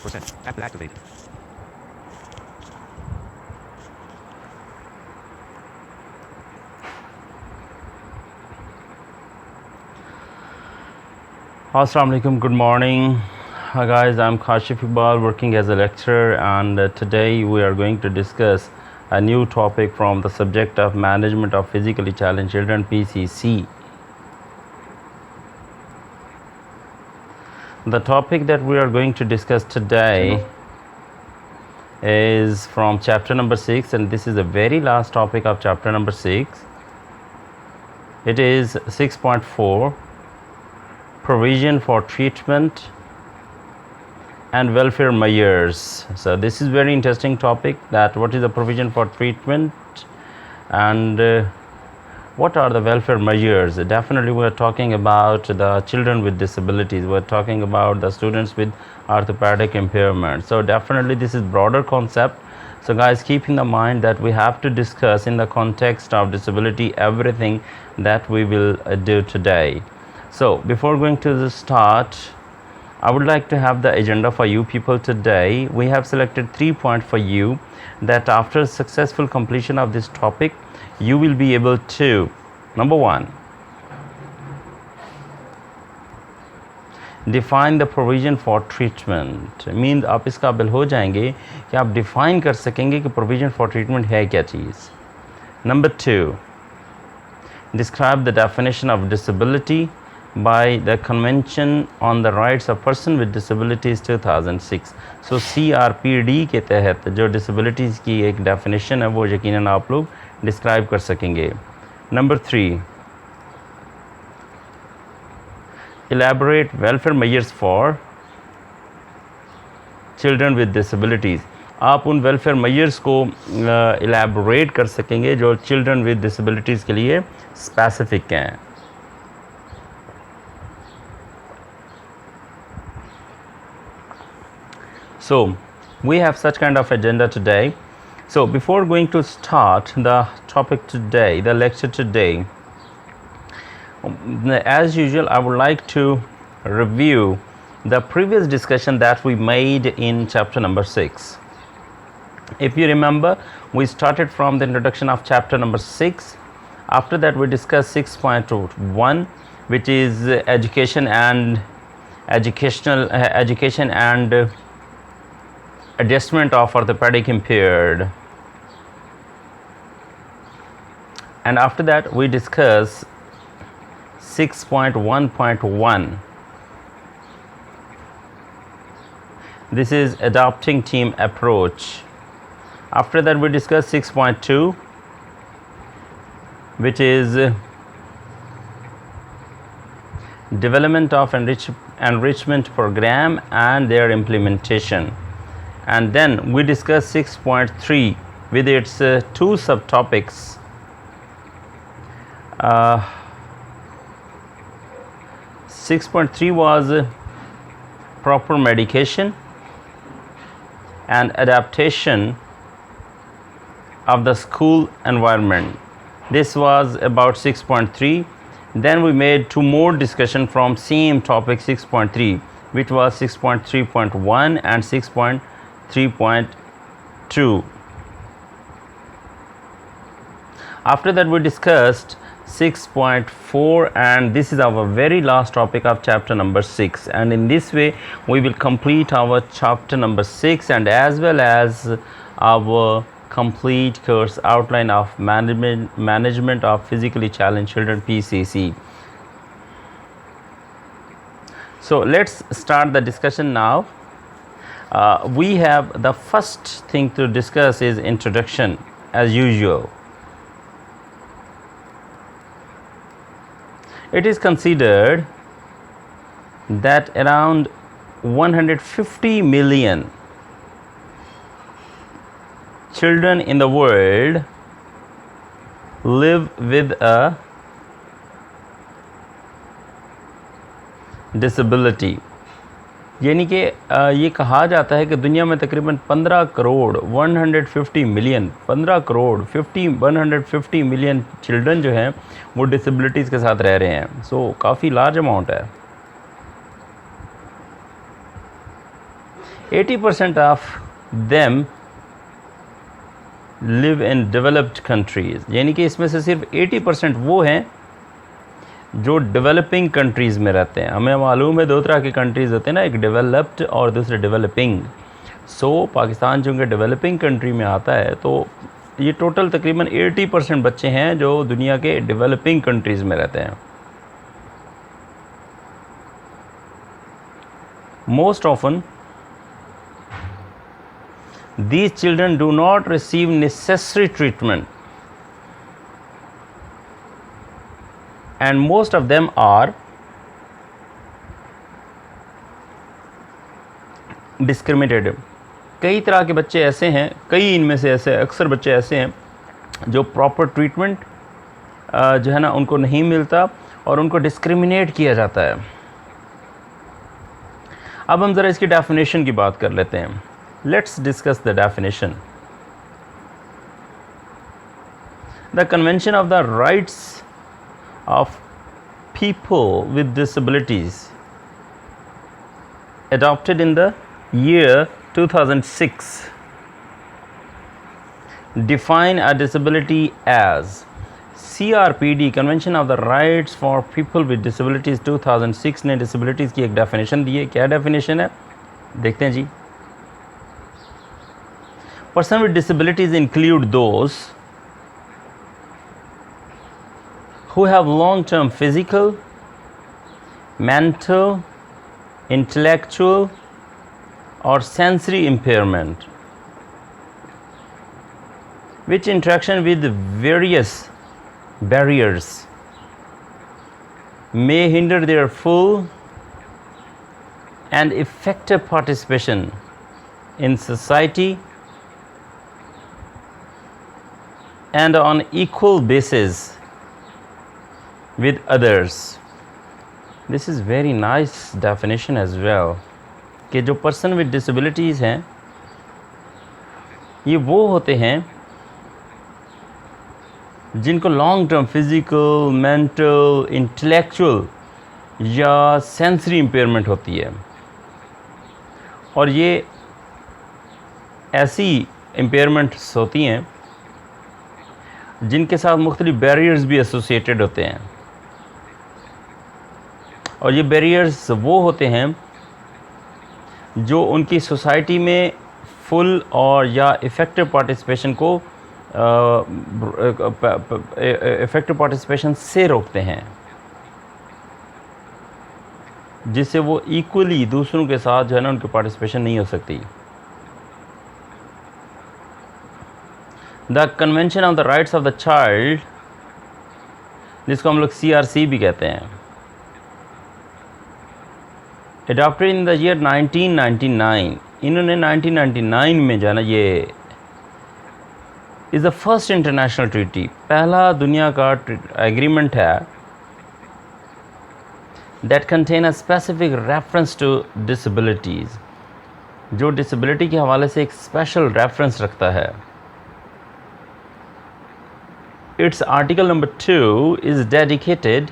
percent. Apple activated. Assalamu alaikum, good morning. Hi guys, I'm Kashif Iqbal working as a lecturer, and today we are going to discuss a new topic from the subject of management of physically challenged children, PCC. The topic that we are going to discuss today is from chapter number 6, and this is the very last topic of chapter number 6. It is 6.4, provision for treatment and welfare measures. So this is very interesting topic, that what is the provision for treatment and what are the welfare measures. Definitely we are talking about the children with disabilities, we are talking about the students with orthopedic impairment. So definitely this is broader concept. So guys, keep in the mind that we have to discuss in the context of disability everything that we will do today. So before going to the start, I would like to have the agenda for you people today. We have selected 3 points for you, that after successful completion of this topic, you will be able to, number 1, define the provision for treatment. Mean आप इस काबिल हो जाएंगे कि आप define कर सकेंगे कि provision for treatment है क्या चीज़. Number 2, describe the definition of disability by the Convention on the Rights of Person with Disabilities 2006. So CRPD के तहत जो disabilities की एक definition है वो यकीनन आप लोग describe कर सकेंगे. Number 3, elaborate welfare measures for children with disabilities. आप उन वेलफेयर मेजर्स को elaborate कर सकेंगे जो children with disabilities के लिए specific हैं. So we have such kind of agenda today. So before going to start the topic today, the lecture today, as usual I would like to review the previous discussion that we made in chapter number 6. If you remember, we started from the introduction of chapter number 6. After that we discussed 6.1, which is education and adjustment of orthopedic impaired, and after that we discuss 6.1.1. this is adopting team approach. After that we discuss 6.2, which is development of enrichment program and their implementation. And then we discuss 6.3 with its 2 subtopics. 6.3 was proper medication and adaptation of the school environment. This was about 6.3. Then we made 2 more discussion from same topic, 6.3, which was 6.3.1 and 6.3.2. After that we discussed 6.4, and this is our very last topic of chapter number 6, and in this way we will complete our chapter number 6 and as well as our complete course outline of management of physically challenged children, PCC. So let's start the discussion now. We have the first thing to discuss is introduction as usual. It is considered that around 150 million children in the world live with a disability. यानी कि ये कहा जाता है कि दुनिया में तकरीबन 15 crore 150 million 15 crore 150 million children जो हैं वो डिसेबिलिटीज़ के साथ रह रहे हैं. सो काफ़ी लार्ज अमाउंट है. 80% of them live in developed countries, यानी कि इसमें से सिर्फ 80% वो हैं जो डेवलपिंग कंट्रीज़ में रहते हैं। हमें मालूम है दो तरह के कंट्रीज़ होते हैं ना, एक डेवलप्ड और दूसरे डेवलपिंग। सो पाकिस्तान चूँकि डेवलपिंग कंट्री में आता है, तो ये टोटल तकरीबन 80% बच्चे हैं जो दुनिया के डेवलपिंग कंट्रीज़ में रहते हैं। Most often these children do not receive necessary treatment, and most of them are discriminated. कई तरह के बच्चे ऐसे हैं, कई इनमें से ऐसे अक्सर बच्चे ऐसे हैं जो प्रॉपर ट्रीटमेंट जो है ना उनको नहीं मिलता और उनको डिस्क्रिमिनेट किया जाता है। अब हम ज़रा इसकी डेफिनेशन की बात कर लेते हैं। Let's discuss the definition. The Convention of the Rights of People with Disabilities, adopted in the year 2006, define a disability as CRPD, Convention of the Rights for People with Disabilities 2006 ने disabilities की एक definition दी है। क्या definition है देखते हैं जी। Persons with disabilities include those who have long-term physical, mental, intellectual, or sensory impairment, which interaction with various barriers may hinder their full and effective participation in society and on equal basis with others. This is very nice definition as well, कि जो person with disabilities हैं ये वो होते हैं जिनको long term physical, mental, intellectual या sensory impairment होती है, और ये ऐसी इम्पेयरमेंट्स होती हैं जिनके साथ मुख्तलिफ बैरियर्स भी एसोसिएटेड होते हैं। और ये बैरियर्स वो होते हैं जो उनकी सोसाइटी में फुल और या इफ़ेक्टिव पार्टिसिपेशन को इफ़ेक्टिव पार्टिसिपेशन से रोकते हैं, जिससे वो इक्वली दूसरों के साथ जो है ना उनकी पार्टिसिपेशन नहीं हो सकती। The convention of the rights of the child, जिसको हम लोग CRC भी कहते हैं, adopted in the year 1999, इन्होंने 1999 में जो है ना ये is the first international treaty, पहला दुनिया का एग्रीमेंट है that contain a specific reference to disabilities, जो डिसेबिलिटी के हवाले से एक स्पेशल रेफरेंस रखता है। Its article number 2 is dedicated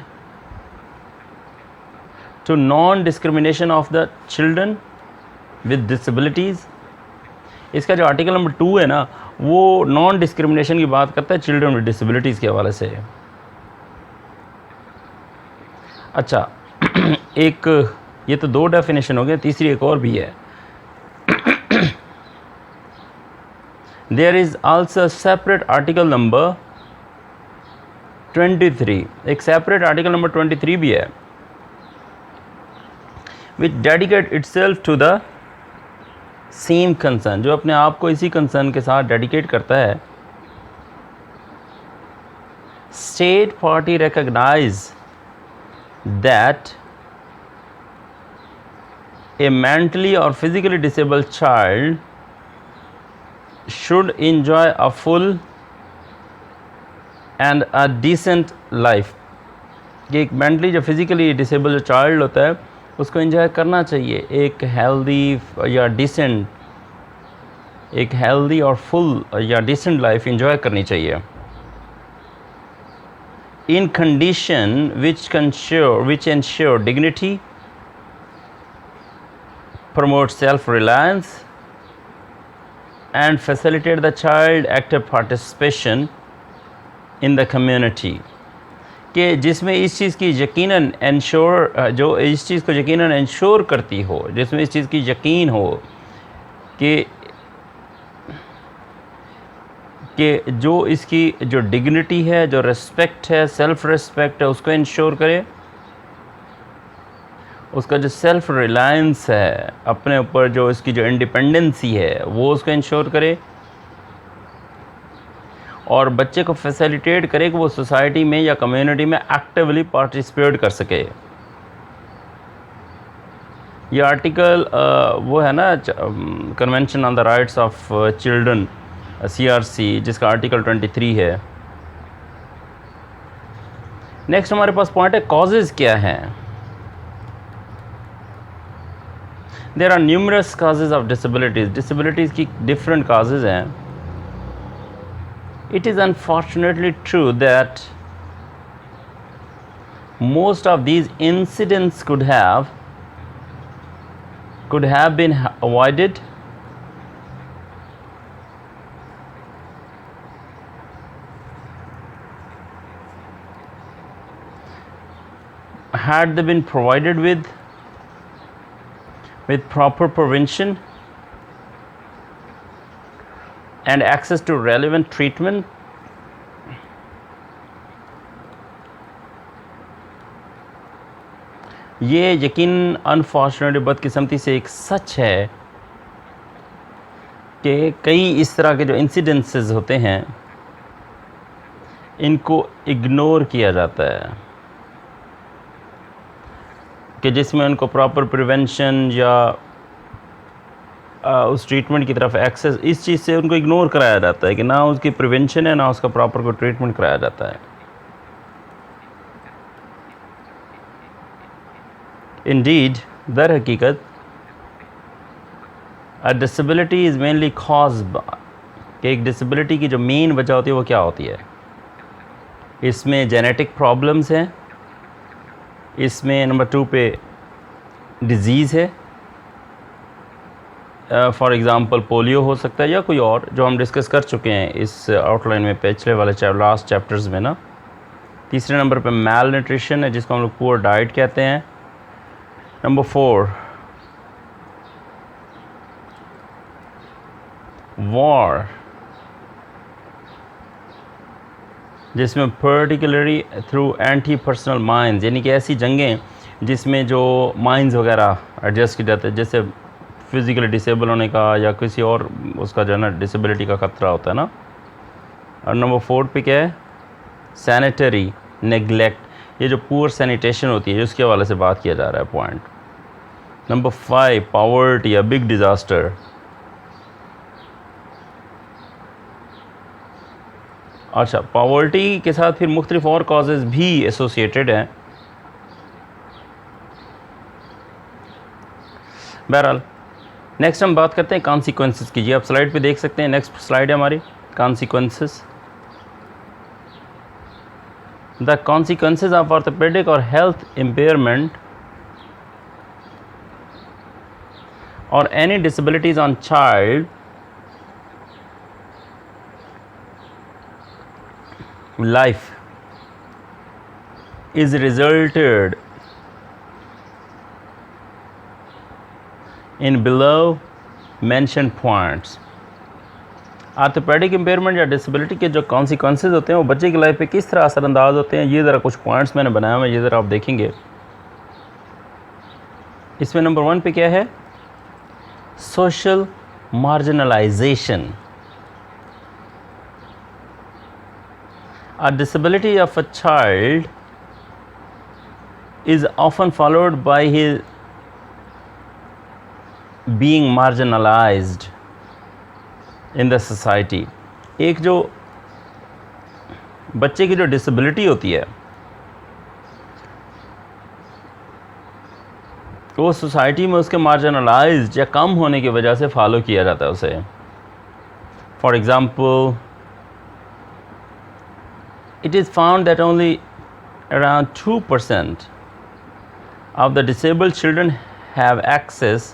to non-discrimination of the children with disabilities। इसका जो आर्टिकल नंबर 2 है ना वो नॉन डिस्क्रिमिनेशन की बात करता है चिल्ड्रन विद डिसेबिलिटीज़ के हवाले से। अच्छा एक ये तो 2 डेफिनेशन हो गए, तीसरी एक और भी है। There is also separate article number 23, एक सेपरेट आर्टिकल नंबर 23 भी है, which dedicate itself to the same concern, जो अपने आप को इसी कंसर्न के साथ डेडिकेट करता है। State party recognize that a mentally or physically disabled child should enjoy a full and a decent life, कि एक मेंटली जो फिज़िकली डिसेबल चाइल्ड होता है उसको एंजॉय करना चाहिए, एक हेल्दी या डिसेंट, एक हेल्दी और फुल या डिसेंट लाइफ एंजॉय करनी चाहिए। In condition which ensure dignity promote self-reliance and facilitate the child active participation in the community, कि जिसमें इस चीज़ की यकीनन इंश्योर, जो इस चीज़ को यकीनन इंश्योर करती हो, जिसमें इस चीज़ की यकीन हो कि जो इसकी जो डिग्निटी है, जो रिस्पेक्ट है, सेल्फ रिस्पेक्ट है, उसको इंश्योर करे, उसका जो सेल्फ रिलायंस है, अपने ऊपर जो इसकी जो इंडिपेंडेंसी है, वो उसको इंश्योर करे, और बच्चे को फैसिलिटेट करे कि वो सोसाइटी में या कम्युनिटी में एक्टिवली पार्टिसिपेट कर सके। ये आर्टिकल वो है ना, convention on the rights of children, CRC, जिसका आर्टिकल 23 है। नेक्स्ट हमारे पास पॉइंट है कॉजेज़ क्या हैं। There are numerous causes of disabilities, disabilities की डिफरेंट काजेज़ हैं। It is unfortunately true that most of these incidents could have been avoided had they been provided with proper prevention and access to relevant treatment. ये यकीन unfortunately बदकिस्मती से एक सच है कि कई इस तरह के जो इंसिडेंसेस होते हैं, इनको इग्नोर किया जाता है, कि जिसमें उनको प्रॉपर प्रिवेंशन या उस ट्रीटमेंट की तरफ एक्सेस, इस चीज़ से उनको इग्नोर कराया जाता है कि ना उसकी प्रिवेंशन है, ना उसका प्रॉपर कोई ट्रीटमेंट कराया जाता है। इंडीड, दर हकीकत, अ डिसेबिलिटी इज़ मेनली कॉज, कि एक डिसेबिलिटी की जो मेन वजह होती है वो क्या होती है। इसमें जेनेटिक प्रॉब्लम्स हैं, इसमें नंबर 2 पे डिज़ीज़ है, फॉर एग्ज़ाम्पल पोलियो हो सकता है या कोई और, जो हम डिस्कस कर चुके हैं इस आउटलाइन में पिछले वाले लास्ट चैप्टर्स में ना। तीसरे नंबर पे मैल न्यूट्रिशन है, जिसको हम लोग पुअर डाइट कहते हैं। नंबर 4 वॉर, जिसमें particularly through anti personal mines, यानी कि ऐसी जंगें जिसमें जो माइंस वगैरह एडजस्ट की जाते हैं, जैसे फिज़िकली डिसेबल होने का या किसी और उसका जो है ना डिसेबिलिटी का ख़तरा होता है ना। और नंबर 4 पे क्या है, सैनिटरी नेग्लेक्ट, ये जो पुअर सैनिटेशन होती है उसके हवाले से बात किया जा रहा है पॉइंट। नंबर 5 पॉवर्टी, या बिग डिज़ास्टर। अच्छा, पॉवर्टी के साथ फिर मुख्तलिफ और कॉजेज़ भी एसोसिएटेड हैं। बहरहाल नेक्स्ट हम बात करते हैं कॉन्सिक्वेंसेस की। जी आप स्लाइड पे देख सकते हैं, नेक्स्ट स्लाइड है हमारी consequences. The consequences of orthopaedic और हेल्थ इम्पेयरमेंट और any disabilities on child life is resulted in below mentioned points. Orthopaedic impairment या डिसेबिलिटी के जो कॉन्सिक्वेंसेज होते हैं वो बच्चे की लाइफ पे किस तरह असरअंदाज होते हैं, ये ज़रा कुछ पॉइंट्स मैंने बनाया हुआ है, ये ज़रा आप देखेंगे। इसमें नंबर 1 पे क्या है, social marginalisation. A disability of a child is often followed by his being marginalized in the society. एक जो बच्चे की जो डिसेबिलिटी होती है वो सोसाइटी में उसके मार्जिनलाइज्ड या कम होने की वजह से फॉलो किया जाता है उसे। For example, it is found that only around 2% of the disabled children have access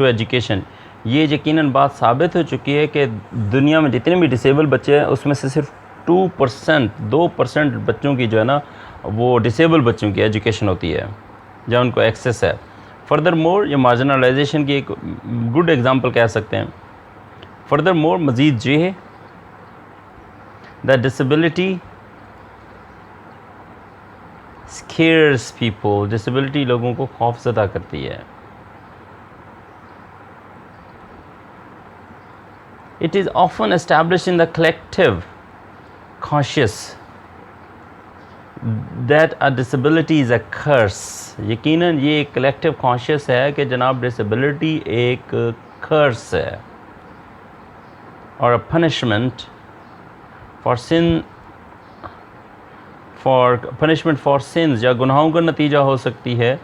to education. ये यकीनन बात साबित हो चुकी है कि दुनिया में जितने भी डिसेबल बच्चे हैं उसमें से सिर्फ 2% बच्चों की जो है ना वो डिसेबल बच्चों की एजुकेशन होती है जहाँ उनको एक्सेस है। फर्दर मोर ये मार्जिनलाइजेशन की एक गुड एग्जांपल कह सकते हैं। फर्दर मोर मज़ीद ये है the disability scares people, disability लोगों को खौफज़दा करती है। It is often established in the collective conscious that a disability is a curse। यकीनन ये एक collective conscious है कि जनाब disability एक curse है और a punishment for sins या गुनाहों का नतीजा हो सकती है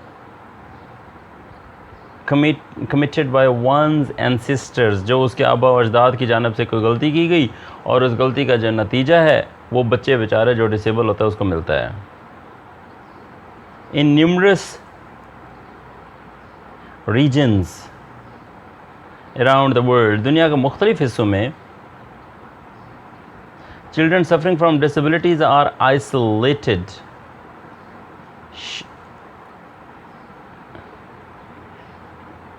committed by one's ancestors, जो उसके आबा और अजदाद की जानब से कोई गलती की गई और उस गलती का जो नतीजा है वो बच्चे बेचारे जो डिसेबल होता है उसको मिलता है। In numerous reasons around the world, दुनिया के मुख्तलिफ हिस्सों में children suffering from disabilities are isolated,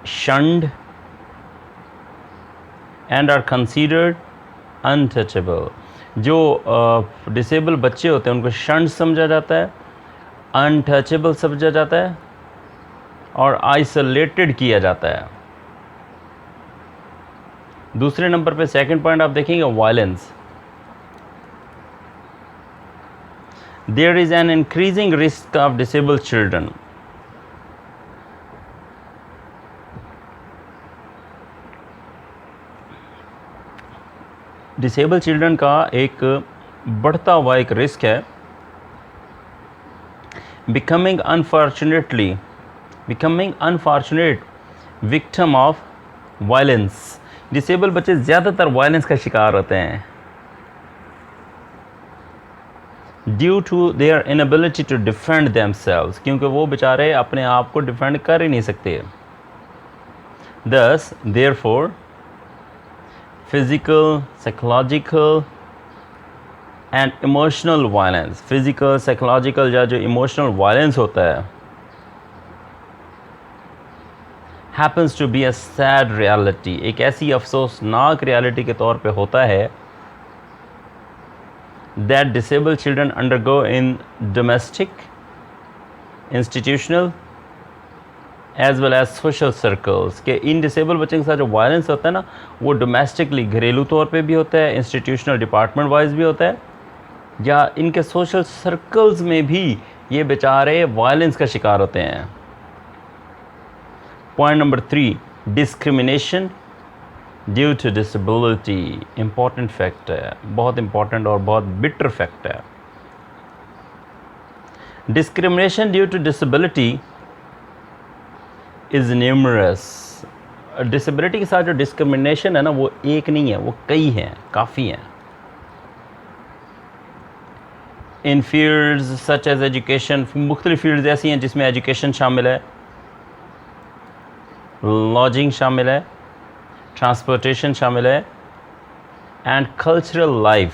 shunned and are considered untouchable। जो डिसेबल बच्चे होते हैं उनको shunned समझा जाता है, untouchable समझा जाता है और isolated किया जाता है। दूसरे नंबर पे सेकंड पॉइंट आप देखेंगे violence. There is an increasing risk of disabled children disable children का एक बढ़ता हुआ एक रिस्क है becoming unfortunate victim of violence. Disable बच्चे ज़्यादातर वायलेंस का शिकार होते हैं due to their inability to defend themselves, क्योंकि वो बेचारे अपने आप को डिफेंड कर ही नहीं सकते। Thus therefore physical, psychological and emotional violence, physical, psychological या जो इमोशनल वायलेंस होता है happens to be a sad reality, एक ऐसी अफसोसनाक रियलिटी के तौर पे होता है that disable children undergo in domestic, institutional as well as social circles, के इन डिसेबल बच्चे के साथ जो वायलेंस होता है ना वो डोमेस्टिकली घरेलू तौर पे भी होता है, इंस्टीट्यूशनल डिपार्टमेंट वाइज भी होता है, या इनके सोशल सर्कल्स में भी ये बेचारे वायलेंस का शिकार होते हैं। Point number 3, discrimination due to disability, important fact है, बहुत इम्पॉर्टेंट और बहुत बिटर फैक्ट है। Discrimination due to disability is numerous. Disability के साथ जो डिस्क्रिमिनेशन है ना वो एक नहीं है, वो कई हैं, काफ़ी हैं। इन फील्ड्स सच एज एजुकेशन, मुख्तलिफ फील्ड्स ऐसी हैं जिसमें एजुकेशन शामिल है, लॉजिंग शामिल है, ट्रांसपोर्टेशन शामिल है and cultural life.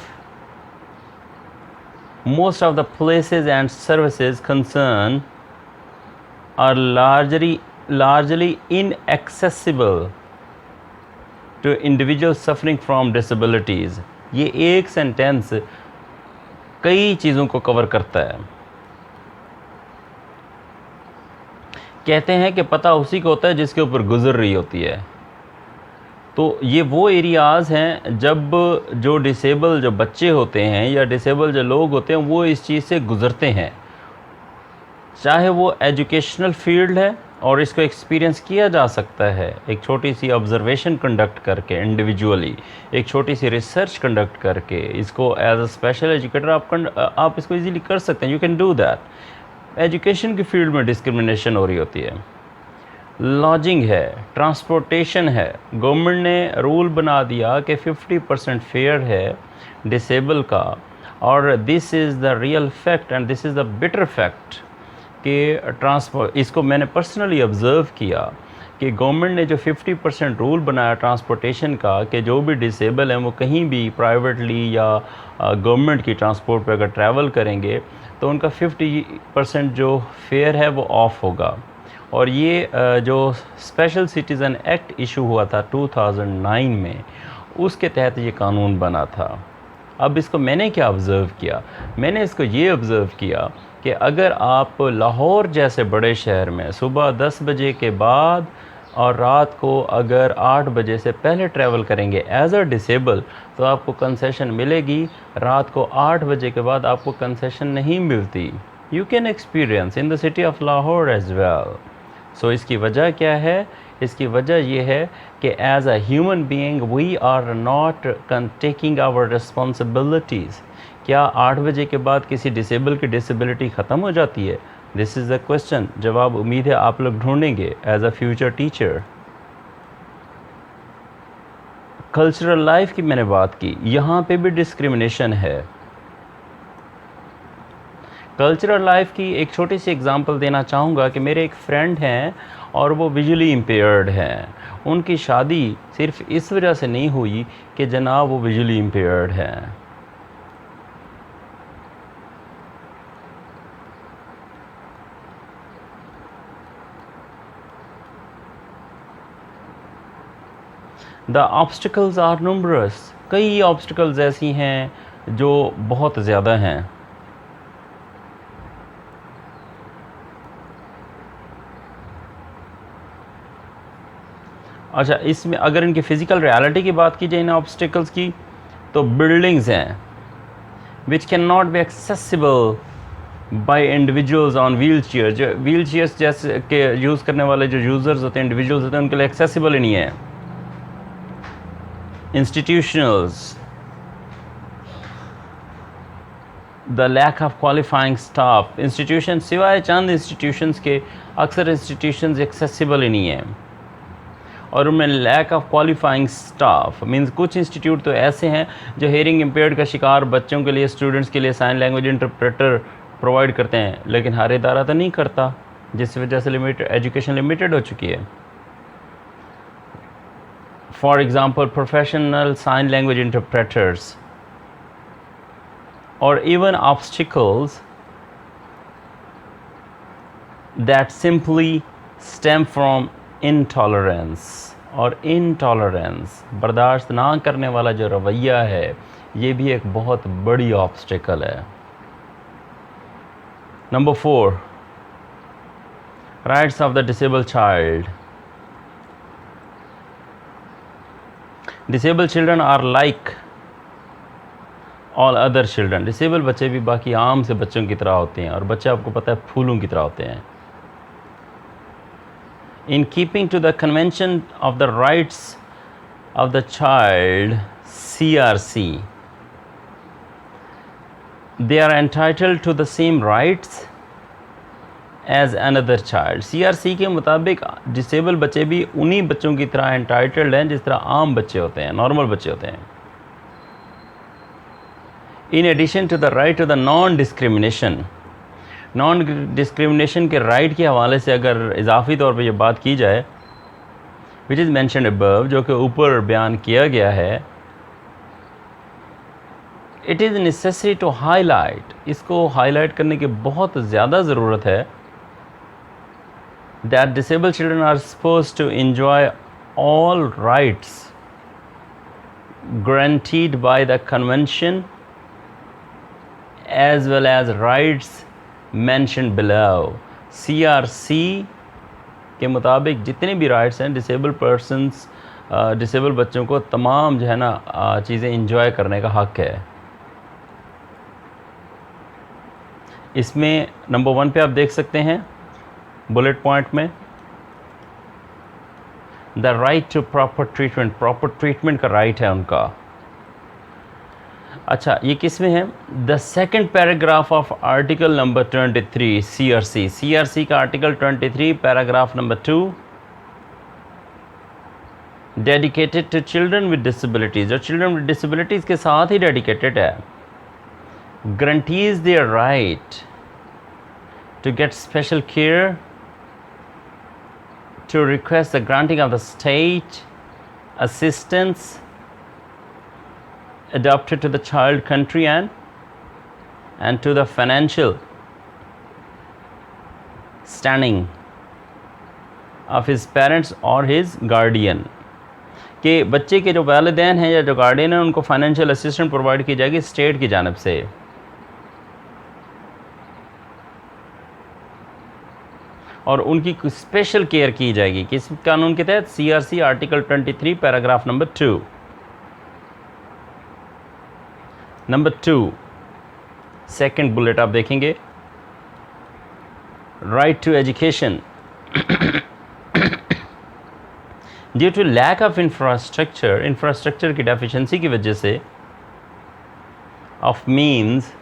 Most of the places and services concern are largely inaccessible to individuals suffering from disabilities। ये एक सेंटेंस कई चीज़ों को कवर करता है। कहते हैं कि पता उसी को होता है जिसके ऊपर गुजर रही होती है। तो ये वो एरियाज़ हैं जब जो डिसेबल जो बच्चे होते हैं या डिसेबल जो लोग होते हैं वो इस चीज़ से गुज़रते हैं, चाहे वो एजुकेशनल फील्ड है और इसको एक्सपीरियंस किया जा सकता है एक छोटी सी ऑब्जर्वेशन कंडक्ट करके, इंडिविजुअली एक छोटी सी रिसर्च कंडक्ट करके, इसको एज अ स्पेशल एजुकेटर आप इसको इजीली कर सकते हैं, you can do that. Education की फील्ड में डिस्क्रिमिनेशन हो रही होती है, लॉजिंग है, ट्रांसपोर्टेशन है, गवर्नमेंट ने रूल बना दिया कि 50% फेयर है डिसेबल का, और this is the real fact and this is the bitter fact कि इसको मैंने पर्सनली ऑब्ज़र्व किया कि गवर्नमेंट ने जो 50% रूल बनाया ट्रांसपोर्टेशन का, कि जो भी डिसेबल हैं वो कहीं भी प्राइवेटली या गवर्नमेंट की ट्रांसपोर्ट पे अगर ट्रैवल करेंगे तो उनका 50% जो फेयर है वो ऑफ होगा। और ये जो स्पेशल सिटीज़न एक्ट इशू हुआ था 2009 में, उसके तहत ये कानून बना था। अब इसको मैंने क्या ऑब्ज़र्व किया, मैंने इसको ये ऑब्ज़र्व किया कि अगर आप लाहौर जैसे बड़े शहर में सुबह 10 बजे के बाद और रात को अगर 8 बजे से पहले ट्रैवल करेंगे एज अ डिसेबल, तो आपको कंसेशन मिलेगी। रात को 8 बजे के बाद आपको कंसेशन नहीं मिलती। You can experience in the city of Lahore as well. So इसकी वजह क्या है? इसकी वजह ये है कि as a human being we are not taking our responsibilities. क्या 8 बजे के बाद किसी डिसेबल की डिसेबिलिटी ख़त्म हो जाती है? This is the question. जवाब उम्मीद है आप लोग ढूंढेंगे as a future teacher. Cultural life की मैंने बात की, यहाँ पे भी डिस्क्रिमिनेशन है। कल्चरल लाइफ की एक छोटी सी एग्जांपल देना चाहूँगा कि मेरे एक फ्रेंड हैं और वो विजुअली इम्पेयर्ड हैं। उनकी शादी सिर्फ इस वजह से नहीं हुई कि जनाब वो विजुअली इम्पेयर्ड हैं। The obstacles are numbers. कई ऑब्स्टिकल्स ऐसी हैं जो बहुत ज़्यादा हैं। अच्छा, इसमें अगर इनकी फ़िज़िकल रियलिटी की बात की जाए इन ऑब्स्टिकल्स की, तो बिल्डिंग्स हैं which can not be accessible bye individuals on wheel chair. जो व्हील चेयर्स जैसे के यूज़ करने वाले जो यूज़र्स होते हैं, इंडिविजुअल्स होते हैं, उनके लिए एक्सेसिबल ही नहीं है। Institutionals, the lack of qualifying staff. Institution सिवाय चंद इंस्टीट्यूशंस के, अक्सर इंस्टीट्यूशंस एक्सेसिबल ही नहीं है और उनमें lack of qualifying staff means कुछ इंस्टीट्यूट तो ऐसे हैं जो हेयरिंग इम्पेयर्ड का शिकार बच्चों के लिए, स्टूडेंट्स के लिए साइन लैंग्वेज इंटरप्रेटर प्रोवाइड करते हैं, लेकिन हर इदारा तो नहीं करता, जिस वजह से एजुकेशन लिमिटेड हो चुकी है। For example professional sign language interpreters or even obstacles that simply stem from intolerance। और intolerance, बर्दाश्त ना करने वाला जो रवैया है, ये भी एक बहुत बड़ी ऑब्स्टिकल है। Number 4, rights of the disable child. Disable children are like all other children. Disable बच्चे भी बाकी आम से बच्चों की तरह होते हैं, और बच्चे आपको पता है फूलों की तरह होते हैं। In keeping to the convention of the rights of the child CRC, they are entitled to the same rights as another child. CRC के मुताबिक डिसेबल बच्चे भी उन्हीं बच्चों की तरह एंटाइटल्ड हैं जिस तरह आम बच्चे होते हैं, नॉर्मल बच्चे होते हैं। In addition to the right to the non discrimination. Non discrimination के राइट के हवाले से अगर इजाफी तौर पर यह बात की जाए, विच इज़ मैंशनड अबव, जो कि ऊपर बयान किया गया है, it is necessary to highlight, इसको हाईलाइट करने की बहुत ज़्यादा ज़रूरत है, that disable children are suppose to enjoy all rights guaranteed by the convention as well as rights mentioned below। CRC के मुताबिक जितने भी राइट्स हैं डिसेबल पर्सनस, डिसेबल बच्चों को तमाम जो है ना चीज़ें इंजॉय करने का हक़ है। इसमें नंबर 1 पे आप देख सकते हैं बुलेट पॉइंट में, the right to proper treatment. Proper treatment का राइट है उनका। अच्छा, ये किस में है? The second paragraph of article number 23 CRC का article 23 paragraph number 2, dedicated to children with disabilities. और चिल्ड्रन विद डिसेबिलिटीज़ के साथ ही डेडिकेटेड है। Guarantees their right to get special care, to request the granting of the state assistance adapted to the child country and to the financial standing of his parents or his guardian, कि बच्चे के जो वालिदैन हैं या जो guardian हैं उनको फाइनेंशियल असिस्टेंस प्रोवाइड की जाएगी स्टेट की जानिब से। और उनकी स्पेशल केयर की जाएगी किस कानून के तहत? CRC article 23 paragraph number 2। Number 2 second bullet आप देखेंगे, right to education. Due to lack of infrastructure की डेफिशिएंसी की वजह से, of means,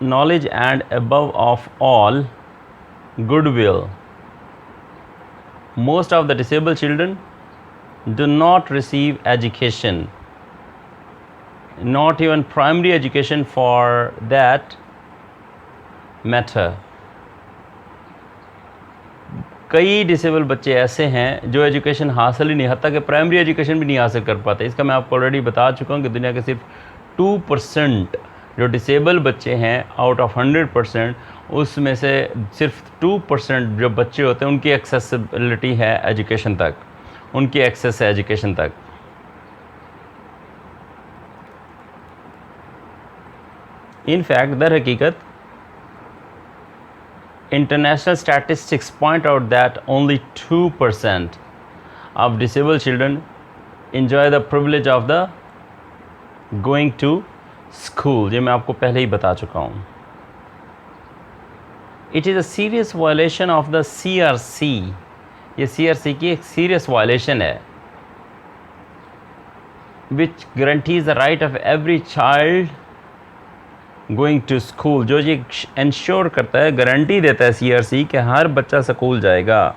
knowledge and above of all goodwill, most of the disabled children do not receive education, not even primary education for that matter। कई disable बच्चे ऐसे हैं जो education हासिल ही नहीं, हत्ता कि प्राइमरी एजुकेशन भी नहीं हासिल कर पाते। इसका मैं आपको ऑलरेडी बता चुका हूँ कि दुनिया के सिर्फ 2% जो डिसेबल बच्चे हैं आउट ऑफ 100%, उसमें से सिर्फ 2% जो बच्चे होते हैं उनकी एक्सेसिबिलिटी है एजुकेशन तक, उनकी एक्सेस है एजुकेशन तक। इन फैक्ट दर हकीकत international statistics point out that only 2% of disabled children enjoy the privilege of the going to school। ये मैं आपको पहले ही बता चुका हूँ। It is a serious violation of the CRC। ये CRC की एक serious violation है, which guarantees the right of every child going to school, जो ये इंश्योर करता है, गारंटी देता है CRC कि हर बच्चा स्कूल जाएगा।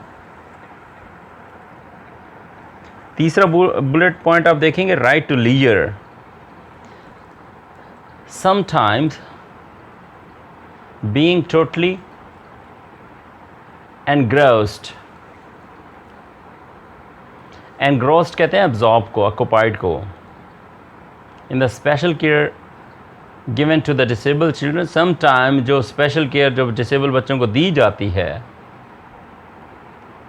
तीसरा बुलेट पॉइंट आप देखेंगे, right to leisure. Sometimes being totally engrossed कहते हैं एब्जॉर्ब को, ऑक्युपाइड को, in the special care given to the disable children. Some time जो स्पेशल केयर जो डिसेबल बच्चों को दी जाती है,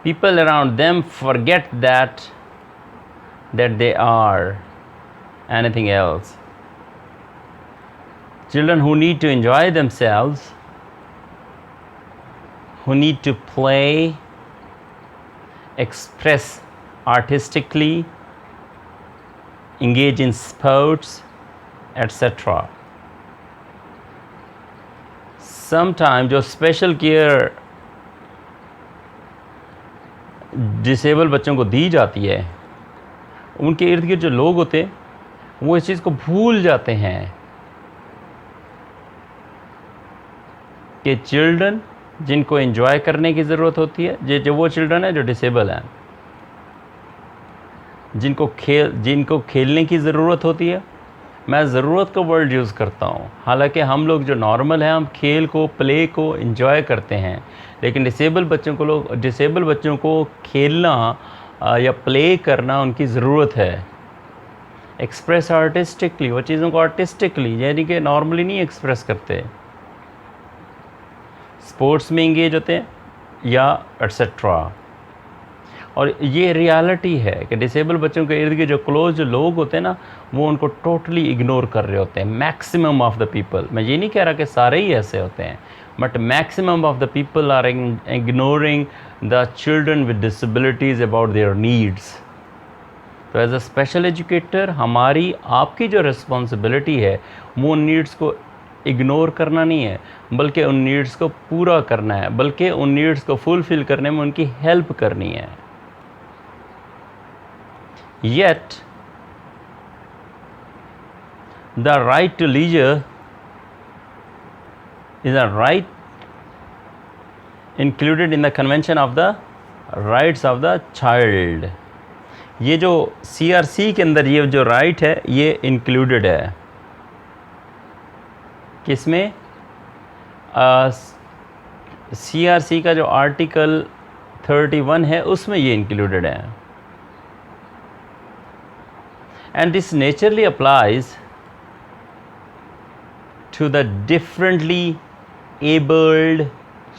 people around them forget that they are anything else. Children who need to enjoy themselves, who need to play, express artistically, engage in sports, etc. Sometimes जो special care disable बच्चों को दी जाती है, उनके इर्द गिर्द जो लोग होते हैं वो इस चीज़ को भूल जाते हैं कि चिल्ड्रन जिनको एंजॉय करने की ज़रूरत होती है, जो वो चिल्ड्रन है जो डिसेबल हैं, जिनको खेलने की ज़रूरत होती है। मैं ज़रूरत का वर्ड यूज़ करता हूँ, हालांकि हम लोग जो नॉर्मल हैं हम खेल को, प्ले को एंजॉय करते हैं, लेकिन डिसेबल बच्चों को खेलना या प्ले करना उनकी ज़रूरत है। एक्सप्रेस आर्टिस्टिकली, वो चीज़ों को आर्टिस्टिकली यानी कि नॉर्मली नहीं एक्सप्रेस करते, स्पोर्ट्स में इंगेज होते हैं या एट्सेट्रा। और ये रियलिटी है कि डिसेबल बच्चों के इर्द गिर्द जो क्लोज जो लोग होते हैं ना, वो उनको टोटली इग्नोर कर रहे होते हैं। मैक्सिमम ऑफ द पीपल, मैं ये नहीं कह रहा कि सारे ही ऐसे होते हैं, but maximum of the people are ignoring the children with disabilities about their needs. तो एज अ स्पेशल एजुकेटर हमारी आपकी जो रिस्पॉन्सिबिलिटी है वो उन नीड्स को इग्नोर करना नहीं है, बल्कि उन नीड्स को पूरा करना है, बल्कि उन नीड्स को फुलफ़िल करने में उनकी हेल्प करनी है। Yet, the right to leisure is a right included in the Convention of the Rights of the Child। ये जो CRC के अंदर ये जो राइट है ये इंक्लूडेड है, किसमें? CRC का जो आर्टिकल 31 है उसमें ये इंक्लूडेड है, and this naturally applies to the differently abled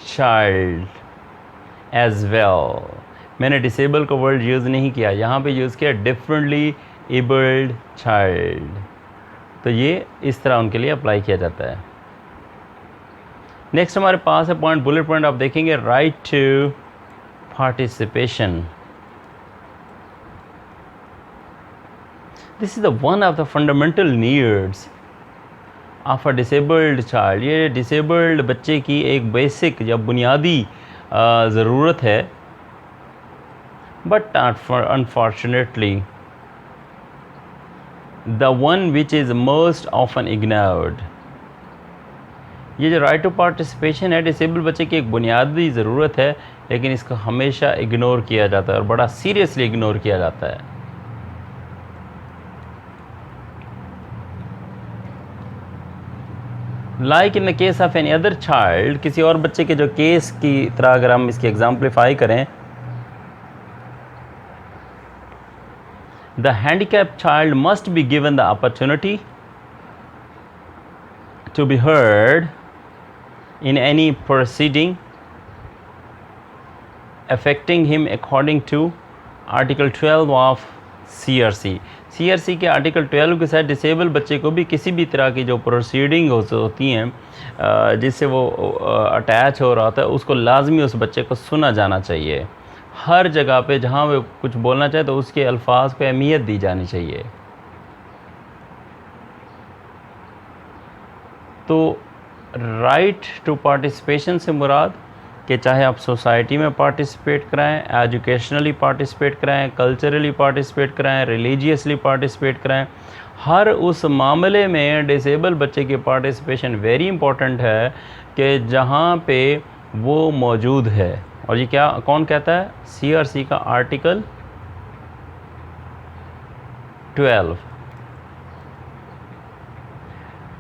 child as well. मैंने डिसेबल का वर्ड यूज़ नहीं किया, यहाँ पे यूज़ किया डिफरेंटली एबल्ड चाइल्ड, तो ये इस तरह उनके लिए अप्लाई किया जाता है। नेक्स्ट हमारे पास है पॉइंट, बुलेट पॉइंट आप देखेंगे, right to participation. This is the one of the fundamental needs of a disabled child. ये डिसेबल्ड बच्चे की एक बेसिक या बुनियादी ज़रूरत है, but unfortunately the one which is most often ignored. ये जो राइट टू पार्टिसिपेशन है डिसेबल बच्चे की एक बुनियादी ज़रूरत है, लेकिन इसको हमेशा इग्नोर किया जाता है और बड़ा सीरियसली इग्नोर किया जाता है। Like in the case of any other child, किसी और बच्चे के जो केस की तरह अगर हम इसकी एग्जाम्पलीफाई करें, the handicap child must be given the opportunity to be heard in any proceeding affecting him according to Article 12 of CRC। CRC के आर्टिकल 12 के साथ डिसेबल बच्चे को भी किसी भी तरह की जो प्रोसीडिंग होती हैं जिससे वो अटैच हो रहा होता है, उसको लाजमी उस बच्चे को सुना जाना चाहिए। हर जगह पे जहाँ वो कुछ बोलना चाहे तो उसके अल्फाज को अहमियत दी जानी चाहिए। तो राइट टू पार्टिसिपेशन से मुराद कि चाहे आप सोसाइटी में पार्टिसिपेट कराएं, एजुकेशनली पार्टिसिपेट कराएं, कल्चरली पार्टिसिपेट कराएं, रिलीजियसली पार्टिसिपेट कराएं, हर उस मामले में डिसेबल बच्चे की पार्टिसिपेशन वेरी इंपॉर्टेंट है कि जहां पे वो मौजूद है। और ये क्या कौन कहता है? CRC का आर्टिकल 12।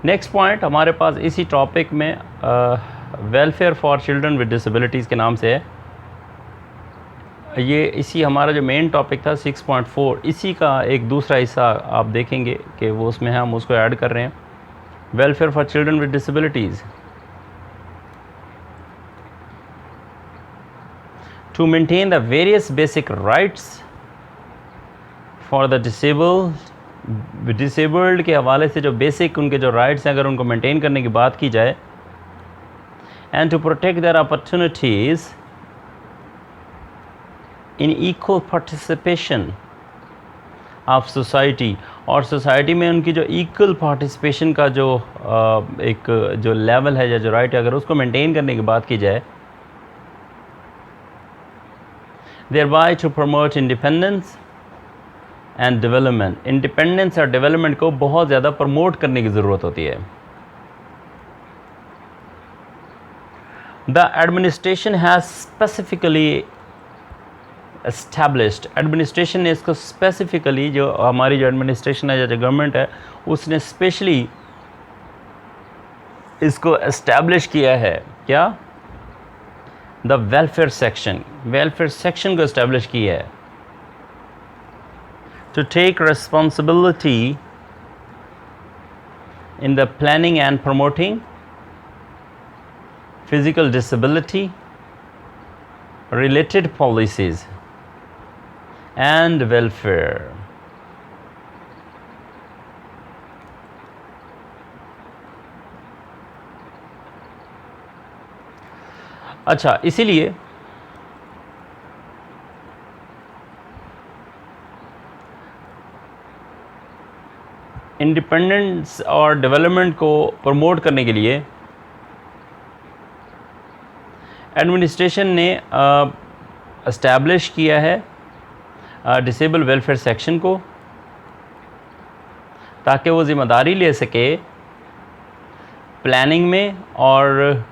नेक्स्ट पॉइंट हमारे पास इसी टॉपिक में welfare for children with disabilities के नाम से है। ये इसी हमारा जो मेन टॉपिक था 6.4, इसी का एक दूसरा हिस्सा आप देखेंगे कि वो उसमें हम उसको ऐड कर रहे हैं, welfare for children with disabilities. To maintain the various basic rights for the disabled के हवाले से जो बेसिक उनके जो राइट्स हैं, अगर उनको मेंटेन करने की बात की जाए, and to protect their opportunities in equal participation of society, और सोसाइटी में उनकी जो इक्वल पार्टिसिपेशन का जो एक जो लेवल है या जो राइट है, अगर उसको मेंटेन करने की बात की जाए, thereby to promote independence and development. Independence और डेवलपमेंट को बहुत ज़्यादा प्रमोट करने की ज़रूरत होती है। The administration has specifically established, administration ने इसको स्पेसिफिकली, जो हमारी जो एडमिनिस्ट्रेशन है या जो गवर्नमेंट है, उसने स्पेशली इसको एस्टैब्लिश किया है। क्या? The welfare section, welfare section को एस्टैब्लिश किया है। To take responsibility in the planning and promoting physical disability related policies and welfare। अच्छा, इसीलिए इंडिपेंडेंस और डेवलपमेंट को प्रमोट करने के लिए एडमिनिस्ट्रेशन ने एस्टैब्लिश किया है डिसेबल वेलफेयर सेक्शन को, ताकि वो ज़िम्मेदारी ले सके प्लानिंग में और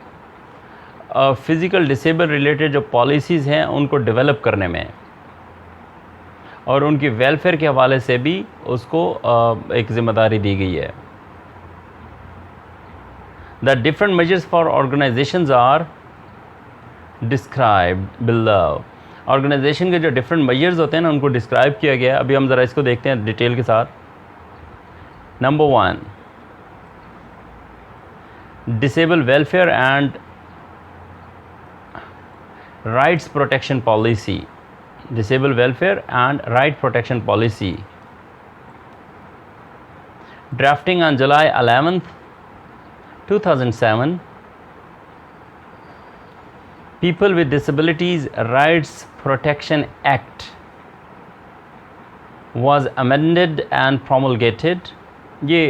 फ़िज़िकल डिसेबल रिलेटेड जो पॉलिसीज़ हैं उनको डेवलप करने में, और उनकी वेलफेयर के हवाले से भी उसको एक ज़िम्मेदारी दी गई है। The different measures for organizations are described below. Organization के जो डिफरेंट मेजर्स होते हैं ना उनको डिस्क्राइब किया गया है। अभी हम ज़रा इसको देखते हैं डिटेल के साथ। Number 1, disable welfare and rights protection policy. Disable welfare and right protection policy, drafting on July 11th, 2007. People with Disabilities Rights Protection Act was amended and promulgated. ये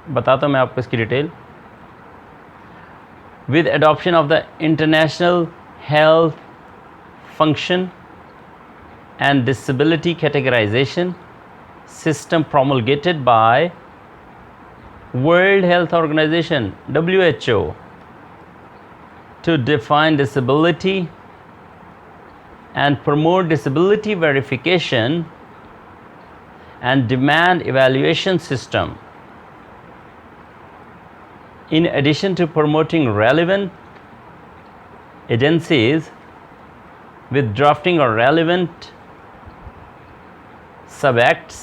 बताता हूँ मैं आपको इसकी detail. With adoption of the International Health Function and Disability Categorization System promulgated by World Health Organization (WHO) to define disability and promote disability verification and demand evaluation system. In addition to promoting relevant agencies with drafting or relevant sub-acts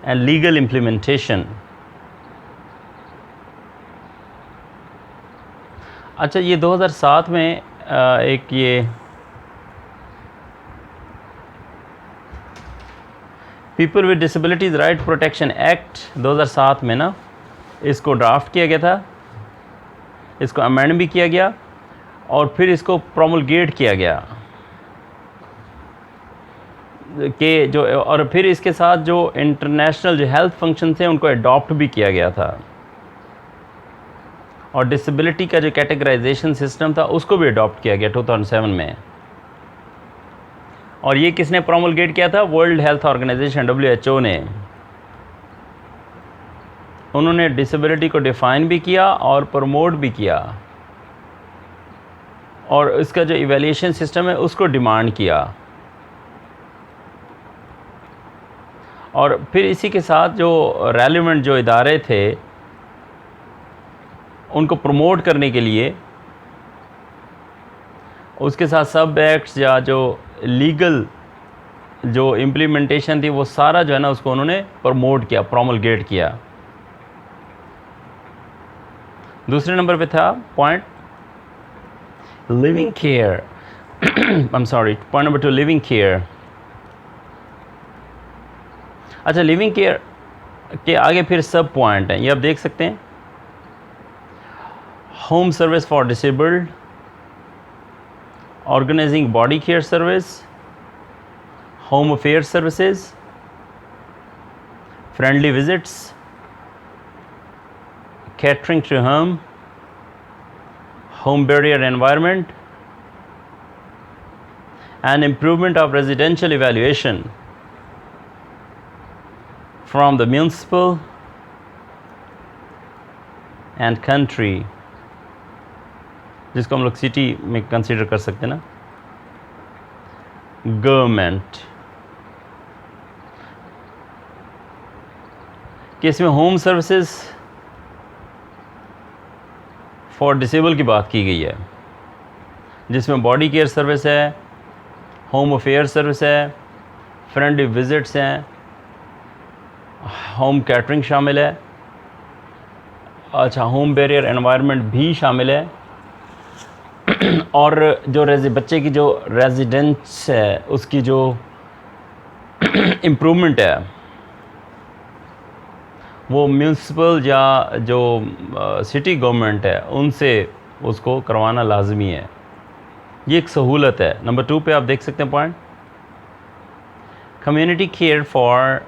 and legal implementation. अच्छा, ये 2007 में एक ये people with disabilities right protection act 2007 में ना इसको draft किया गया था, इसको अमेंड भी किया गया और फिर इसको प्रोमulgate किया गया कि जो, और फिर इसके साथ जो इंटरनेशनल जो हेल्थ फंक्शन थे उनको अडॉप्ट भी किया गया था और डिसेबिलिटी का जो कैटेगराइजेशन सिस्टम था उसको भी अडॉप्ट किया गया 2007 में। और ये किसने प्रोमulgate किया था? वर्ल्ड हेल्थ ऑर्गेनाइजेशन WHO ने। उन्होंने डिसेबिलिटी को डिफ़ाइन भी किया और प्रमोट भी किया और इसका जो इवैल्यूएशन सिस्टम है उसको डिमांड किया। और फिर इसी के साथ जो रेलिवेंट जो इदारे थे उनको प्रमोट करने के लिए उसके साथ सब एक्ट्स या जो लीगल जो इम्प्लीमेंटेशन थी वो सारा जो है ना उसको उन्होंने प्रमोट किया, प्रोमulgate किया। दूसरे नंबर पे था point living care. I am sorry, point number 2 living care. अच्छा, लिविंग केयर के आगे फिर सब पॉइंट हैं, ये आप देख सकते हैं। Home service for disabled, organizing body care service, home affair services, friendly visits, catering to home barrier environment, and improvement of residential evaluation from the municipal and country, जिसको हम लोग सिटी में कंसीडर कर सकते हैं ना, गवर्नमेंट कि इसमें होम सर्विसेज फॉर डिसेबल की बात की गई है, जिसमें बॉडी केयर सर्विस है, होम अफेयर सर्विस है, फ्रेंडली विजिट्स हैं, होम कैटरिंग शामिल है, अच्छा होम बैरियर एनवायरनमेंट भी शामिल है, और जो बच्चे की जो रेजिडेंस है उसकी जो इम्प्रूवमेंट है वो म्यूनसिपल या जो सिटी गवर्नमेंट है उनसे उसको करवाना लाजमी है। ये एक सहूलत है। नंबर 2 पे आप देख सकते हैं point, community care for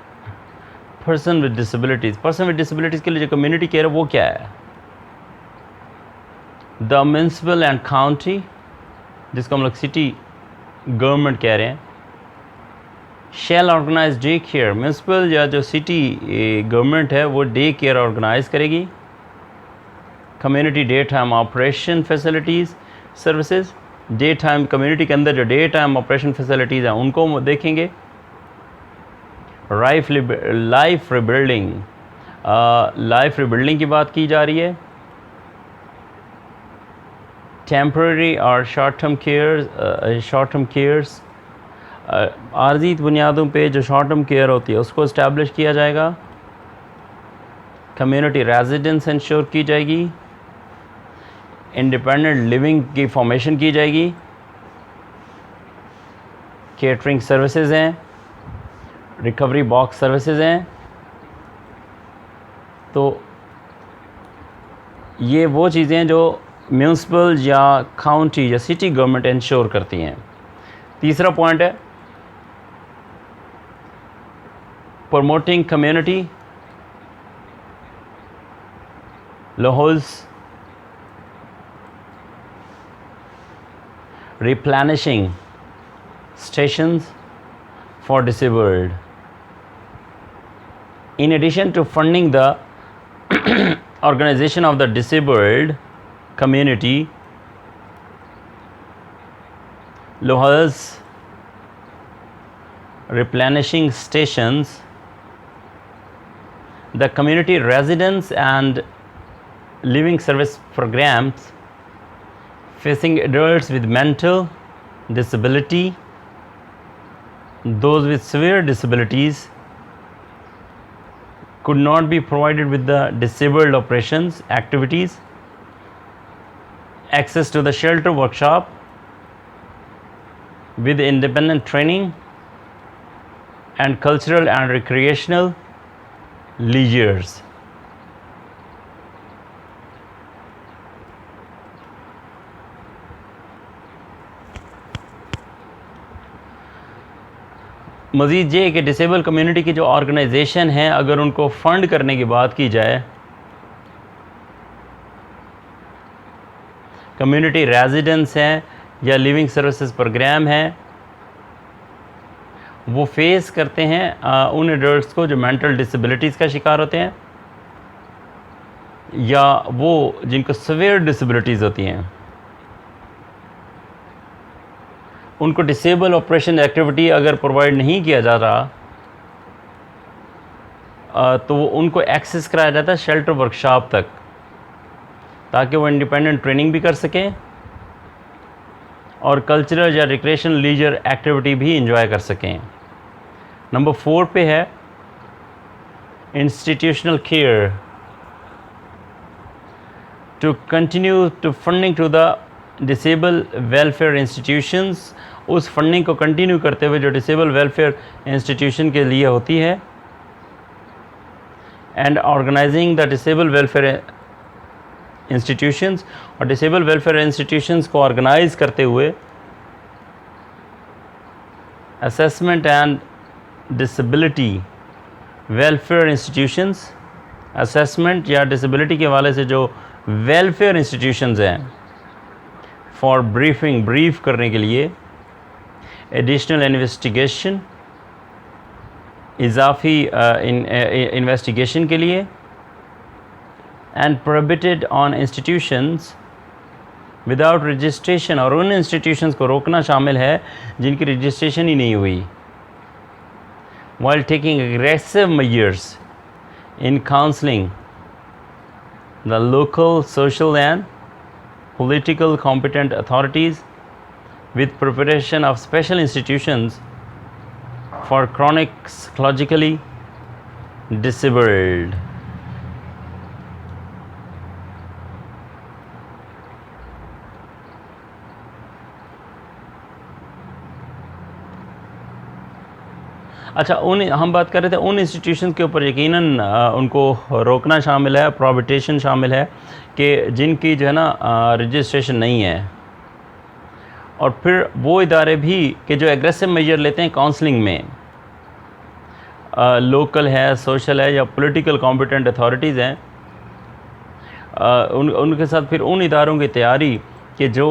person with disabilities. Person with disabilities के लिए जो कम्युनिटी केयर है वो क्या है? द म्यूनसिपल एंड काउंटी, जिसको हम लोग सिटी गवर्नमेंट कह रहे हैं, शैल ऑर्गेनाइज डे केयर। म्यूनसिपल या जो सिटी गवर्नमेंट है वो डे केयर ऑर्गेनाइज करेगी। Community day time operation facilities services, day time community के अंदर जो डे टाइम ऑपरेशन फैसिलिटीज़ हैं उनको देखेंगे। लाइफ रिबिल्डिंग, लाइफ रिबिल्डिंग की बात की जा रही है, टेम्पररी और शॉर्ट टर्म केयर्स, आर्जी बुनियादों पे जो शॉर्ट टर्म केयर होती है उसको इस्टेब्लिश किया जाएगा, कम्युनिटी रेजिडेंस इंश्योर की जाएगी, इंडिपेंडेंट लिविंग की फॉर्मेशन की जाएगी, केटरिंग सर्विसेज हैं, रिकवरी बॉक्स सर्विसेज हैं। तो ये वो चीज़ें हैं जो म्यूनसिपल या काउंटी या सिटी गवर्नमेंट इंश्योर करती हैं। तीसरा पॉइंट है promoting community loopholes, replenishing stations for disabled. In addition to funding the organization of the disabled community, loopholes, replenishing stations, the community residence and living service programs facing adults with mental disability, those with severe disabilities could not be provided with the disabled operations activities, access to the shelter workshop with independent training and cultural and recreational leisures. मज़ीद ये कि disable community की जो organization है अगर उनको fund करने की बात की जाए, कम्युनिटी रेजिडेंस हैं या लिविंग सर्विसेज प्रोग्राम हैं, वो फेस करते हैं उन एडल्ट्स को जो मेंटल डिसेबिलिटीज़ का शिकार होते हैं या वो जिनको सीवियर डिसेबिलिटीज़ होती हैं, उनको डिसेबल ऑपरेशन एक्टिविटी अगर प्रोवाइड नहीं किया जा रहा तो वो उनको एक्सेस कराया जाता है शेल्टर वर्कशॉप तक, ताकि वो इंडिपेंडेंट ट्रेनिंग भी कर सकें और कल्चरल या रिक्रिएशनल लीजर एक्टिविटी भी इंजॉय कर सकें। नंबर 4 पे है institutional care, to continue to funding to the disable welfare institutions, उस फंडिंग को कंटिन्यू करते हुए जो डिसेबल वेलफेयर इंस्टीट्यूशन के लिए होती है, and organizing the disable welfare institutions, और डिसेबल वेलफेयर इंस्टीट्यूशंस को ऑर्गेनाइज करते हुए assessment and disability welfare institutions, assessment या डिसेबिलिटी के हवाले से जो वेलफेयर इंस्टीट्यूशंस हैं फॉर ब्रीफ करने के लिए, एडिशनल इन्वेस्टिगेशन, इजाफी इन्वेस्टिगेशन के लिए, and prohibited on institutions without registration, और उन इंस्टीट्यूशंस को रोकना शामिल है जिनकी रजिस्ट्रेशन ही नहीं हुई, while taking aggressive measures in counseling the local social and political competent authorities with preparation of special institutions for chronic psychologically disabled. अच्छा, हम बात कर रहे थे उन इंस्टीट्यूशन के ऊपर यकीनन उनको रोकना शामिल है, प्रोहिबिटेशन शामिल है कि जिनकी जो है ना रजिस्ट्रेशन नहीं है, और फिर वो इदारे भी कि जो एग्रेसिव मेजर लेते हैं काउंसलिंग में, लोकल है, सोशल है या पॉलिटिकल कॉम्पिटेंट अथॉरिटीज़ हैं, उनके साथ फिर उन इदारों की तैयारी कि जो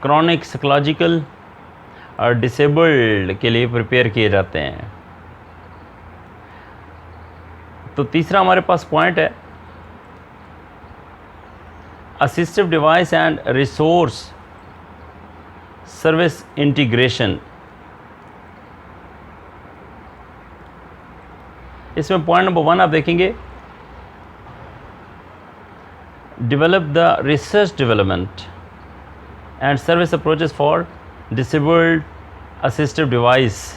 क्रॉनिक साइकोलॉजिकल और डिसेबल्ड के लिए प्रिपेयर किए जाते हैं। तो तीसरा हमारे पास पॉइंट है assistive device and resource service integration. इसमें पॉइंट नंबर 1 आप देखेंगे develop the research development and service approaches for disabled assistive device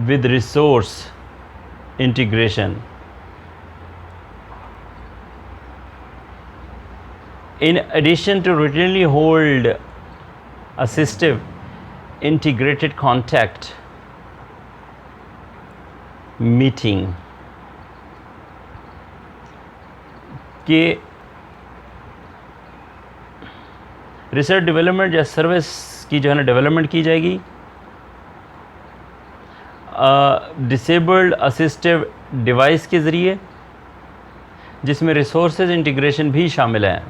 with resource integration. In addition to routinely hold assistive integrated contact meeting के research development या service की जो है ना development की जाएगी डिसेबल्ड असिस्टिव डिवाइस के ज़रिए, जिसमें रिसोर्सेज इंटीग्रेशन भी शामिल है.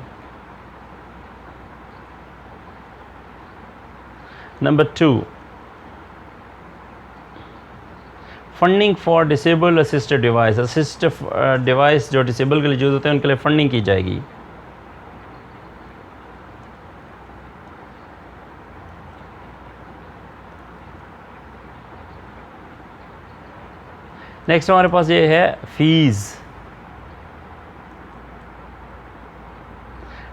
Number 2, funding for disabled assistive device. Assistive device जो डिसेबल के लिए यूज़ होते हैं उनके लिए फंडिंग की जाएगी. नेक्स्ट हमारे पास ये है fees.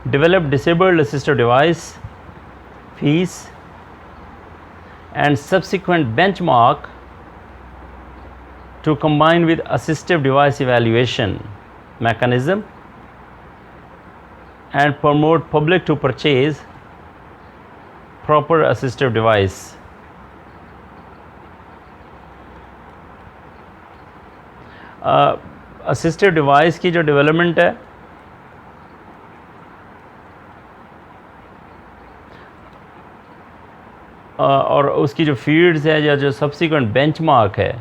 Develop disabled assistive device fees and subsequent benchmark to combine with assistive device evaluation mechanism and promote public to purchase proper assistive device. Assistive device की जो development है और उसकी जो फीड्स है या जो सब्सिक्वेंट बेंचमार्क है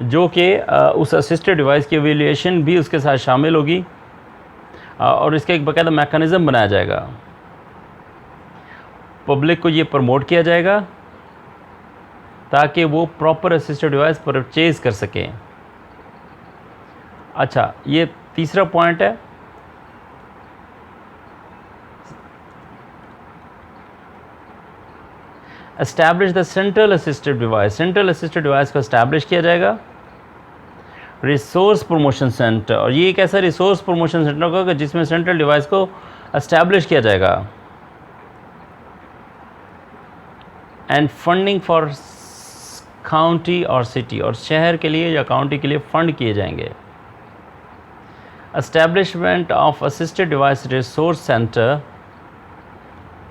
जो कि उस असिस्टेड डिवाइस की एवेल्यूएशन भी उसके साथ शामिल होगी और इसका एक बाकायदा मैकेनिज़्म बनाया जाएगा. पब्लिक को ये प्रमोट किया जाएगा ताकि वो प्रॉपर असिस्टेड डिवाइस परचेज कर सकें. अच्छा, ये तीसरा पॉइंट है. Establish the central assistive device. Central assistive device को एस्टैब्लिश किया जाएगा. रिसोर्स प्रमोशन सेंटर, और ये एक ऐसा रिसोर्स प्रमोशन सेंटर होगा जिसमें सेंट्रल डिवाइस को एस्टैब्लिश किया जाएगा. एंड फंडिंग फॉर काउंटी और सिटी, और शहर के लिए या काउंटी के लिए फंड किए जाएंगे. Establishment of assisted device resource centre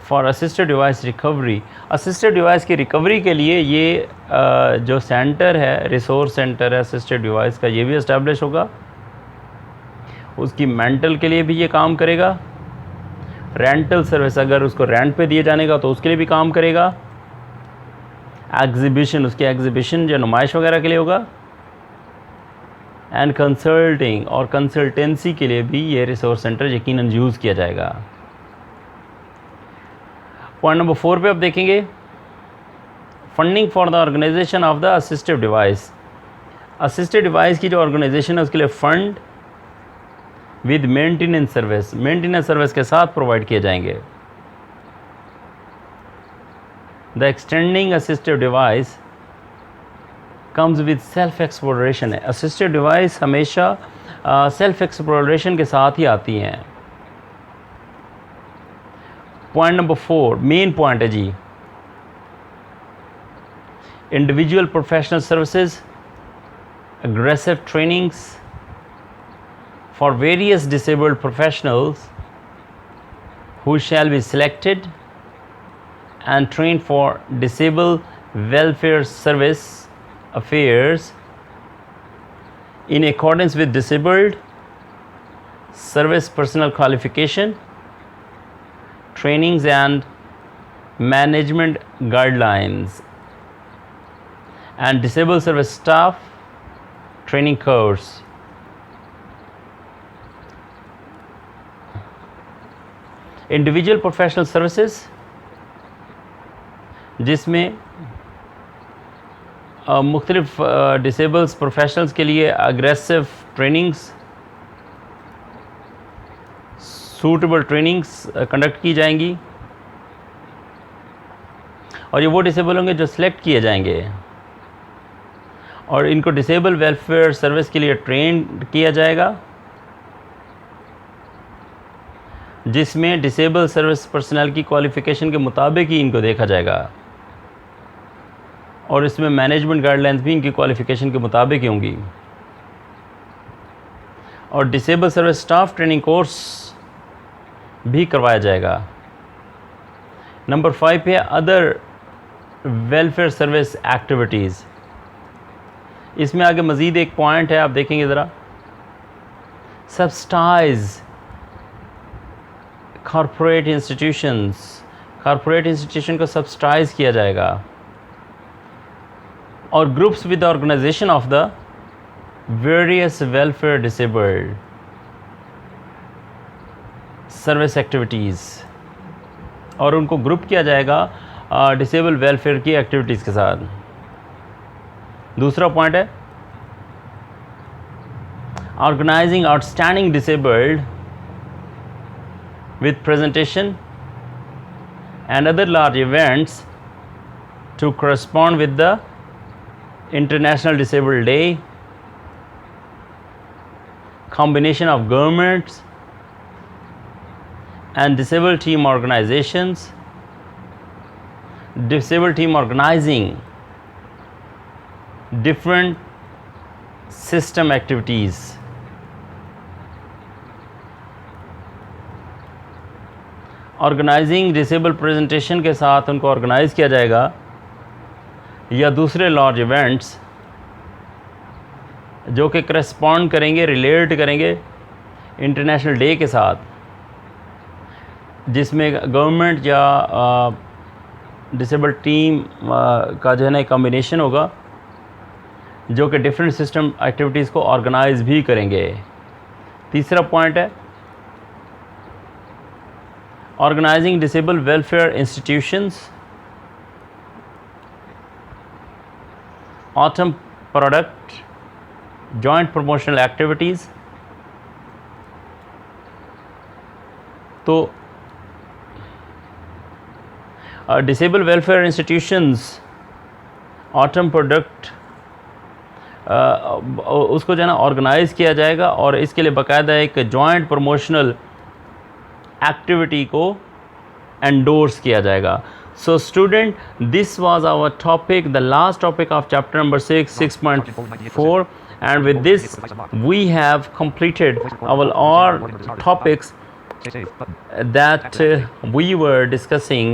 for assisted device recovery. Assisted device की रिकवरी के लिए ये जो सेंटर है, रिसोर्स सेंटर है असिस्टेड डिवाइस का, ये भी इस्टेब्लिश होगा. उसकी मेंटल के लिए भी ये काम करेगा. रेंटल सर्विस, अगर उसको रेंट पे दिए जाने का तो उसके लिए भी काम करेगा. एग्जीबिशन, उसकी एग्जीबिशन जो नुमाइश वगैरह के लिए होगा. एंड कंसल्टिंग और कंसल्टेंसी के लिए भी ये रिसोर्स सेंटर यकीनन यूज़ किया जाएगा. पॉइंट नंबर 4 पे आप देखेंगे funding for the organization of the assistive device. Assistive device की जो ऑर्गेनाइजेशन है उसके लिए fund with maintenance service, maintenance service के साथ प्रोवाइड किए जाएंगे. The extending assistive device comes with self exploration. है असिस्टिव डिवाइस हमेशा सेल्फ एक्सप्लोरेशन के साथ ही आती हैं. पॉइंट नंबर 4 मेन पॉइंट है जी. Individual professional services, aggressive trainings for various disabled professionals who shall be selected and train for disable welfare service affairs in accordance with disabled service personnel qualification, trainings and management guidelines, and disabled service staff training course. Individual professional services जिसमें मुख्तलिफ disables professionals के लिए aggressive trainings, suitable trainings conduct की जाएंगी. और ये वो disable होंगे जो सिलेक्ट किए जाएंगे और इनको डिसेबल वेलफेयर सर्विस के लिए ट्रेन किया जाएगा, जिसमें डिसेबल सर्विस पर्सनल की क्वालिफ़िकेशन के मुताबिक ही इनको देखा जाएगा और इसमें मैनेजमेंट गाइडलाइंस भी इनकी क्वालिफ़िकेशन के मुताबिक ही होंगी। और disable service staff training course भी करवाया जाएगा। नंबर 5 पे अदर वेलफेयर सर्विस एक्टिविटीज़। इसमें आगे मज़ीद एक पॉइंट है, आप देखेंगे ज़रा, subsidize corporate institutions, corporate institution को सब्सिडाइज किया जाएगा और groups with organization of the various welfare disabled service activities, और उनको ग्रुप किया जाएगा डिसेबल वेलफेयर की एक्टिविटीज़ के साथ। दूसरा पॉइंट है organizing outstanding disabled with presentation and other large events to correspond with the International Disabled Day, combination of governments and disabled team organizations, disabled team organizing different system activities, organizing disable presentation के साथ उनको organise किया जाएगा या दूसरे large events जो कि correspond करेंगे, रिलेट करेंगे इंटरनेशनल डे के साथ, जिसमें गवर्नमेंट या डिसेबल टीम का जो है ना कॉम्बिनेशन होगा जो कि डिफरेंट सिस्टम एक्टिविटीज़ को ऑर्गेनाइज भी करेंगे। तीसरा पॉइंट है organizing disabled welfare institutions, autumn product, joint promotional activities। तो disable welfare institutions autumn product उसको जो है ना ऑर्गेनाइज़ किया जाएगा और इसके लिए बाकायदा एक जॉइंट प्रमोशनल एक्टिविटी को एंडोर्स किया जाएगा। So student, this was our topic, the last topic of chapter number 6.4, and with this we have completed all topics that we were discussing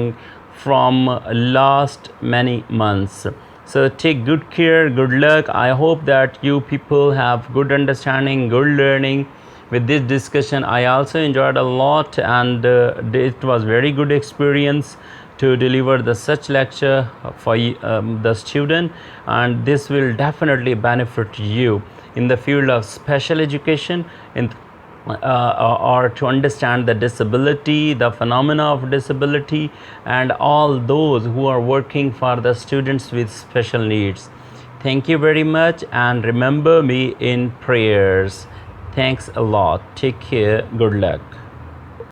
from last many months. So take good care, good luck. I hope that you people have good understanding, good learning with this discussion. I also enjoyed a lot, and it was very good experience to deliver the such lecture for the student, and this will definitely benefit you in the field of special education in or to understand the disability, the phenomena of disability, and all those who are working for the students with special needs. Thank you very much, and remember me in prayers. Thanks a lot. Take care. Good luck.